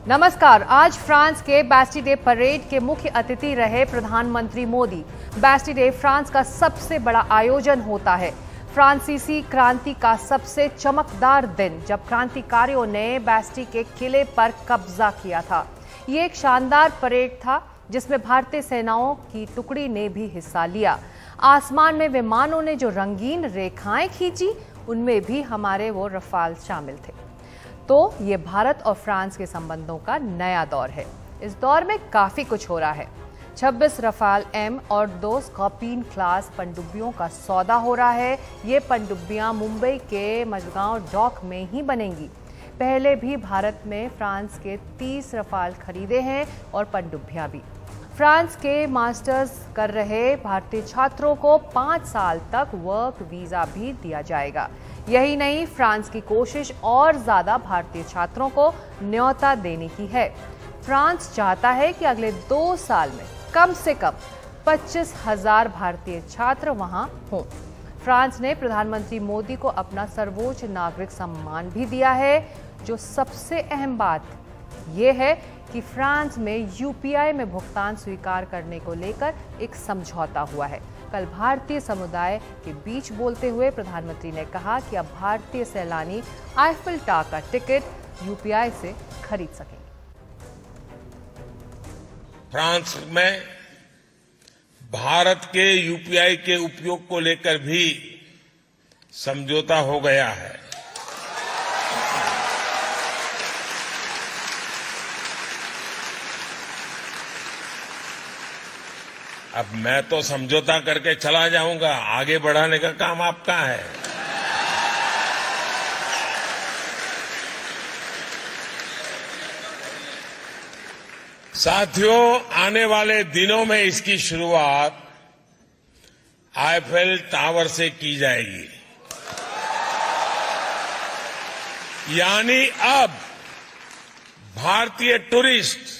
नमस्कार। आज फ्रांस के बैस्टिले परेड के मुख्य अतिथि रहे प्रधानमंत्री मोदी। बैस्टिले फ्रांस का सबसे बड़ा आयोजन होता है, फ्रांसीसी क्रांति का सबसे चमकदार दिन, जब क्रांतिकारियों ने बैस्टिल के किले पर कब्जा किया था। ये एक शानदार परेड था जिसमें भारतीय सेनाओं की टुकड़ी ने भी हिस्सा लिया। आसमान में विमानों ने जो रंगीन रेखाएं खींची, उनमें भी हमारे वो रफाल शामिल थे। तो ये भारत और फ्रांस के संबंधों का नया दौर है। इस दौर में काफी कुछ हो रहा है। 26 रफाल एम और 2 स्कॉर्पियन क्लास पनडुब्बियों का सौदा हो रहा है। ये पनडुब्बियां मुंबई के मझगांव डॉक में ही बनेंगी। पहले भी भारत में फ्रांस के 30 रफाल खरीदे हैं और पनडुब्बियां भी। फ्रांस के मास्टर्स कर रहे भारतीय छात्रों को 5 साल तक वर्क वीजा भी दिया जाएगा। यही नहीं, फ्रांस की कोशिश और ज्यादा भारतीय छात्रों को न्योता देने की है। फ्रांस चाहता है कि अगले 2 साल में कम से कम 25,000 भारतीय छात्र वहां हों। फ्रांस ने प्रधानमंत्री मोदी को अपना सर्वोच्च नागरिक सम्मान भी दिया है। जो सबसे अहम बात यह है कि फ्रांस में यूपीआई में भुगतान स्वीकार करने को लेकर एक समझौता हुआ है। कल भारतीय समुदाय के बीच बोलते हुए प्रधानमंत्री ने कहा कि अब भारतीय सैलानी आईफिल टावर का टिकट यूपीआई से खरीद सकेंगे। फ्रांस में भारत के यूपीआई के उपयोग को लेकर भी समझौता हो गया है। अब मैं तो समझौता करके चला जाऊंगा, आगे बढ़ाने का काम आपका है। साथियों, आने वाले दिनों में इसकी शुरुआत आईफिल टावर से की जाएगी। यानी अब भारतीय टूरिस्ट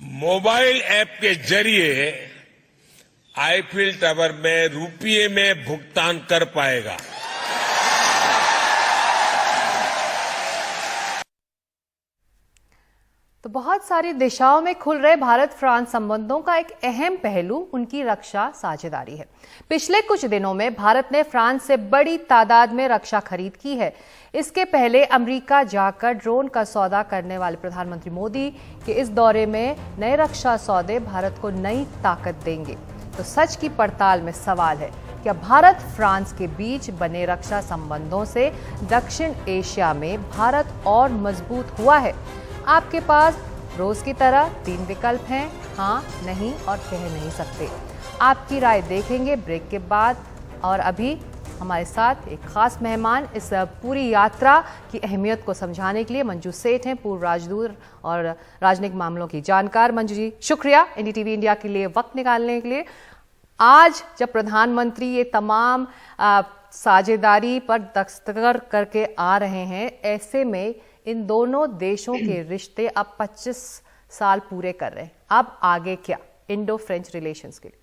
मोबाइल ऐप के जरिए आईफिल टावर में रुपये में भुगतान कर पाएगा। तो बहुत सारी दिशाओं में खुल रहे भारत फ्रांस संबंधों का एक अहम पहलू उनकी रक्षा साझेदारी है। पिछले कुछ दिनों में भारत ने फ्रांस से बड़ी तादाद में रक्षा खरीद की है। इसके पहले अमेरिका जाकर ड्रोन का सौदा करने वाले प्रधानमंत्री मोदी के इस दौरे में नए रक्षा सौदे भारत को नई ताकत देंगे। तो सच की पड़ताल में सवाल है, क्या भारत फ्रांस के बीच बने रक्षा संबंधों से दक्षिण एशिया में भारत और मजबूत हुआ है? आपके पास रोज की तरह 3 विकल्प हैं, हाँ, नहीं और कह नहीं सकते। आपकी राय देखेंगे ब्रेक के बाद। और अभी हमारे साथ एक खास मेहमान इस पूरी यात्रा की अहमियत को समझाने के लिए मंजू सेठ हैं, पूर्व राजदूत और राजनयिक मामलों की जानकार। मंजू जी, शुक्रिया एनडीटीवी इंडिया के लिए वक्त निकालने के लिए। आज जब प्रधानमंत्री ये तमाम साझेदारी पर दस्तखत करके आ रहे हैं, ऐसे में इन दोनों देशों के रिश्ते अब 25 साल पूरे कर रहे हैं। अब आगे क्या इंडो फ्रेंच रिलेशंस के लिए?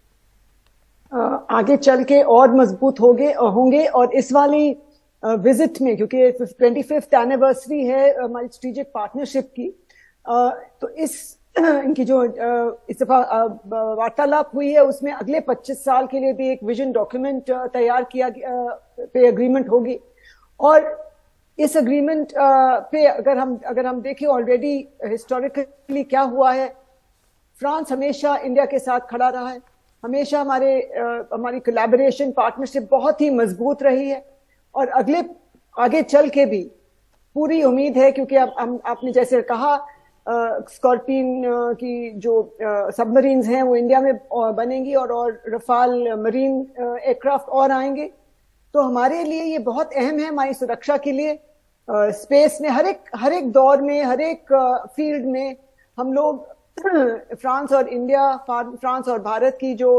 आगे चल के और मजबूत होंगे और इस वाली विजिट में, क्योंकि 25th एनिवर्सरी है हमारी स्ट्रेटेजिक पार्टनरशिप की, तो इनकी जो इस दफा वार्तालाप हुई है उसमें अगले 25 साल के लिए भी एक विजन डॉक्यूमेंट तैयार किया पे एग्रीमेंट होगी। और इस एग्रीमेंट पे अगर हम देखें ऑलरेडी हिस्टोरिकली क्या हुआ है, फ्रांस हमेशा इंडिया के साथ खड़ा रहा है। हमेशा हमारी कोलैबोरेशन पार्टनरशिप बहुत ही मजबूत रही है और आगे चल के भी पूरी उम्मीद है, क्योंकि अब आपने जैसे कहा स्कॉर्पियन की जो सबमरीन्स हैं वो इंडिया में बनेंगी और रफाल मरीन एयरक्राफ्ट और आएंगे। तो हमारे लिए ये बहुत अहम है, हमारी सुरक्षा के लिए। स्पेस में हर एक दौर में, हर एक फील्ड में हम लोग फ्रांस और भारत की जो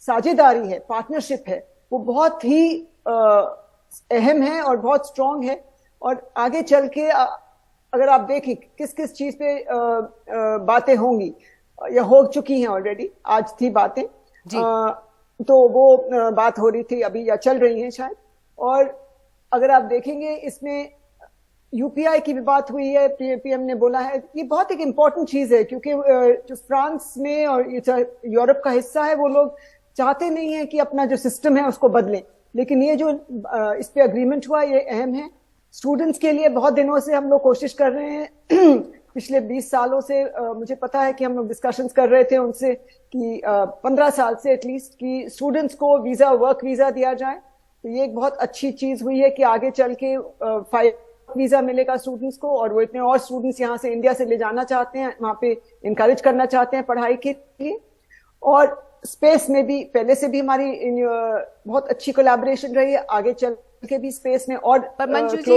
साझेदारी है, पार्टनरशिप है, वो बहुत ही अहम है और बहुत स्ट्रांग है। और आगे चल के अगर आप देखें किस किस चीज पे बातें होंगी या हो चुकी हैं ऑलरेडी, आज थी बातें तो वो बात हो रही थी अभी या चल रही है शायद। और अगर आप देखेंगे इसमें यूपीआई की भी बात हुई है, पीएम ने बोला है, ये बहुत एक इम्पोर्टेंट चीज है क्योंकि जो फ्रांस में और यूरोप का हिस्सा है वो लोग चाहते नहीं है कि अपना जो सिस्टम है उसको बदलें, लेकिन ये जो इस पे अग्रीमेंट हुआ ये अहम है स्टूडेंट्स के लिए। बहुत दिनों से हम लोग कोशिश कर रहे हैं पिछले 20 सालों से मुझे पता है कि हम लोग डिस्कशंस कर रहे थे उनसे कि 15 साल से एटलीस्ट कि स्टूडेंट्स को वीजा, वर्क वीजा दिया जाए। तो ये एक बहुत अच्छी चीज हुई है कि आगे चल के 5 वीजा मिलेगा स्टूडेंट्स को, और वो इतने और स्टूडेंट्स यहाँ से इंडिया से ले जाना चाहते हैं, वहाँ पे इनकरेज करना चाहते हैं पढ़ाई के लिए। और स्पेस में भी पहले से भी हमारी बहुत अच्छी कोलैबोरेशन रही है, आगे चल के भी स्पेस में और पर मंजू जी,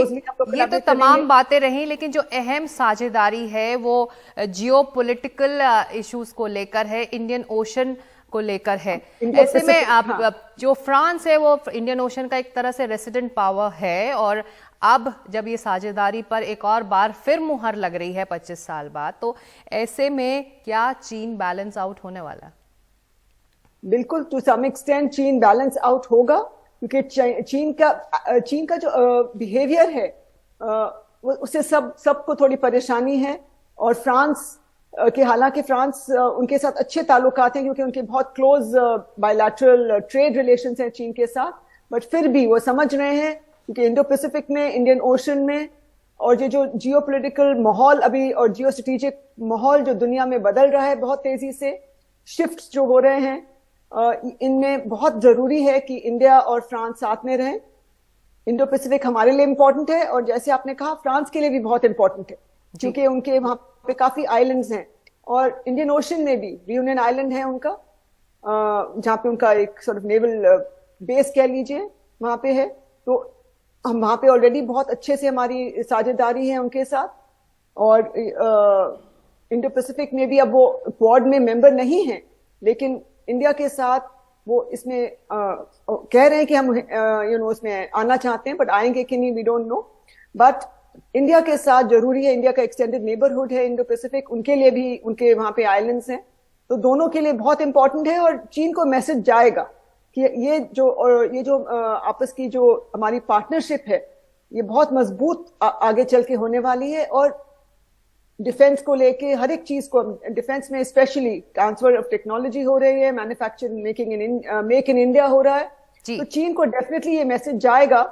ये तो तमाम बातें रही, लेकिन जो अहम साझेदारी है वो जियोपॉलिटिकल इश्यूज को लेकर है, इंडियन ओशन को लेकर है। ऐसे में आप जो फ्रांस है वो इंडियन ओशन का एक तरह से रेसिडेंट पावर है, और अब जब ये साझेदारी पर एक और बार फिर मुहर लग रही है 25 साल बाद, तो ऐसे में क्या चीन बैलेंस आउट होने वाला? बिल्कुल, टू सम एक्सटेंट चीन बैलेंस आउट होगा क्योंकि चीन का जो बिहेवियर है उससे सबको थोड़ी परेशानी है। और फ्रांस के, हालांकि फ्रांस उनके साथ अच्छे ताल्लुकात हैं क्योंकि उनके बहुत क्लोज बायलैटरल ट्रेड रिलेशंस हैं चीन के साथ, बट फिर भी वो समझ रहे हैं क्योंकि इंडो पैसिफिक में, इंडियन ओशन में, और ये जो जियोपॉलिटिकल माहौल अभी और जियो स्ट्रेटेजिक माहौल जो दुनिया में बदल रहा है बहुत तेजी से, शिफ्ट्स जो हो रहे हैं, इनमें बहुत जरूरी है कि इंडिया और फ्रांस साथ में रहें। इंडो पैसिफिक हमारे लिए इम्पोर्टेंट है, और जैसे आपने कहा फ्रांस के लिए भी बहुत इम्पोर्टेंट है क्योंकि उनके वहां पे काफी आइलैंड्स हैं, और इंडियन ओशन में भी रियूनियन आइलैंड है उनका, जहाँ पे उनका एक सॉर्ट ऑफ नेवल बेस कह लीजिए वहां पे है। तो हम वहां पे ऑलरेडी बहुत अच्छे से हमारी साझेदारी है उनके साथ। और इंडो पैसिफिक में भी अब वो क्वाड में मेंबर नहीं है, लेकिन इंडिया के साथ वो इसमें कह रहे हैं कि हम उसमें आना चाहते हैं, बट आएंगे कि नहीं we don't know. But India के साथ जरूरी है, इंडिया का एक्सटेंडेड नेबरहुड है इंडो पैसिफिक, उनके लिए भी उनके वहां पे आइलैंड्स हैं, तो दोनों के लिए बहुत इंपॉर्टेंट है। और चीन को मैसेज जाएगा कि ये जो आपस की जो हमारी पार्टनरशिप है ये बहुत मजबूत आगे चल के होने वाली है। और डिफेंस को लेके हर एक चीज को, डिफेंस में स्पेशली ट्रांसफर ऑफ टेक्नोलॉजी हो रही है, मैन्युफैक्चरिंग मेक इन इंडिया हो रहा है, तो चीन को डेफिनेटली ये मैसेज जाएगा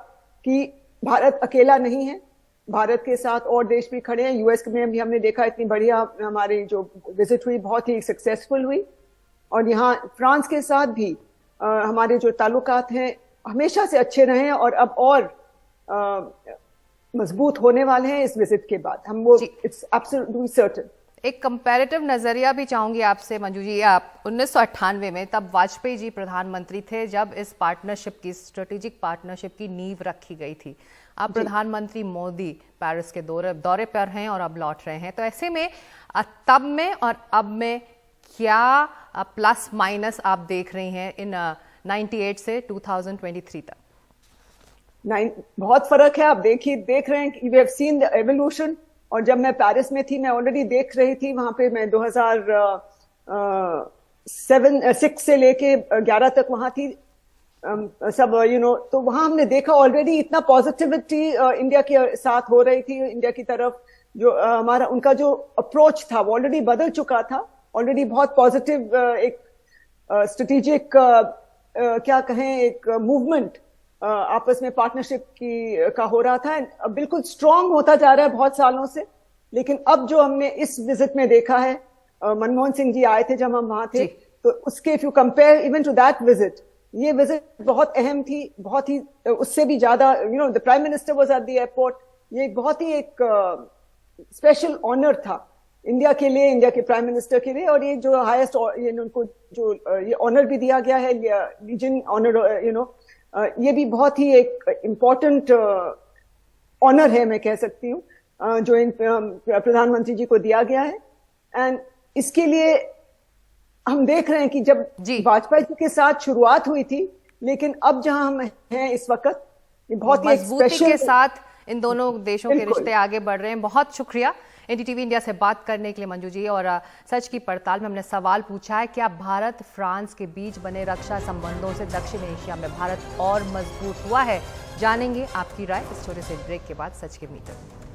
कि भारत अकेला नहीं है, भारत के साथ और देश भी खड़े हैं। यूएस में भी हमने देखा इतनी बढ़िया हमारी जो विजिट हुई बहुत ही सक्सेसफुल हुई, और यहाँ फ्रांस के साथ भी हमारे जो ताल्लुकात हैं हमेशा से अच्छे रहे हैं, और अब और मजबूत होने वाले हैं इस विजिट के बाद, हम वो इट्स एब्सोल्युटली सर्टेन। एक कंपैरेटिव नजरिया भी चाहूंगी आपसे मंजू जी। आप 1998 में, तब वाजपेयी जी प्रधानमंत्री थे जब इस पार्टनरशिप की, स्ट्रेटेजिक पार्टनरशिप की नींव रखी गई थी। अब प्रधानमंत्री मोदी पेरिस के दौरे पर हैं और अब लौट रहे हैं, तो ऐसे में तब में और अब में क्या प्लस माइनस आप देख रही हैं इन 98 से 2023 तक? बहुत फर्क है, आप देख रहे हैं कि we have seen the evolution. और जब मैं पेरिस में थी मैं ऑलरेडी देख रही थी वहां पे, मैं 2006 से लेके 11 तक वहां थी, सब तो वहां हमने देखा ऑलरेडी इतना पॉजिटिविटी इंडिया के साथ हो रही थी, इंडिया की तरफ जो हमारा उनका जो अप्रोच था वो ऑलरेडी बदल चुका था, ऑलरेडी बहुत पॉजिटिव एक स्ट्रेटेजिक क्या कहें एक मूवमेंट आपस में पार्टनरशिप का हो रहा था, बिल्कुल स्ट्रांग होता जा रहा है बहुत सालों से। लेकिन अब जो हमने इस विजिट में देखा है, मनमोहन सिंह जी आए थे जब हम वहां थे, तो उसके if you compare even to that visit, ये विजिट बहुत अहम थी, बहुत ही उससे भी ज्यादा, the prime minister was at the airport, ये बहुत ही एक स्पेशल ऑनर था इंडिया के लिए, इंडिया के प्राइम मिनिस्टर के लिए। और ये जो हाईएस्ट उनको जो ये ऑनर भी दिया गया है, लीजन ऑनर, ये भी बहुत ही एक इम्पोर्टेंट ऑनर है मैं कह सकती हूँ, जो प्रधानमंत्री जी को दिया गया है। एंड इसके लिए हम देख रहे हैं कि जब वाजपेयी जी के साथ शुरुआत हुई थी, लेकिन अब जहां हम हैं इस वक्त, ये बहुत ही मजबूती के साथ इन दोनों देशों के रिश्ते आगे बढ़ रहे हैं। बहुत शुक्रिया एनडीटीवी इंडिया से बात करने के लिए मंजू जी। और सच की पड़ताल में हमने सवाल पूछा है, क्या भारत फ्रांस के बीच बने रक्षा संबंधों से दक्षिण एशिया में भारत और मजबूत हुआ है? जानेंगे आपकी राय इस छोटे से ब्रेक के बाद सच के मीटर।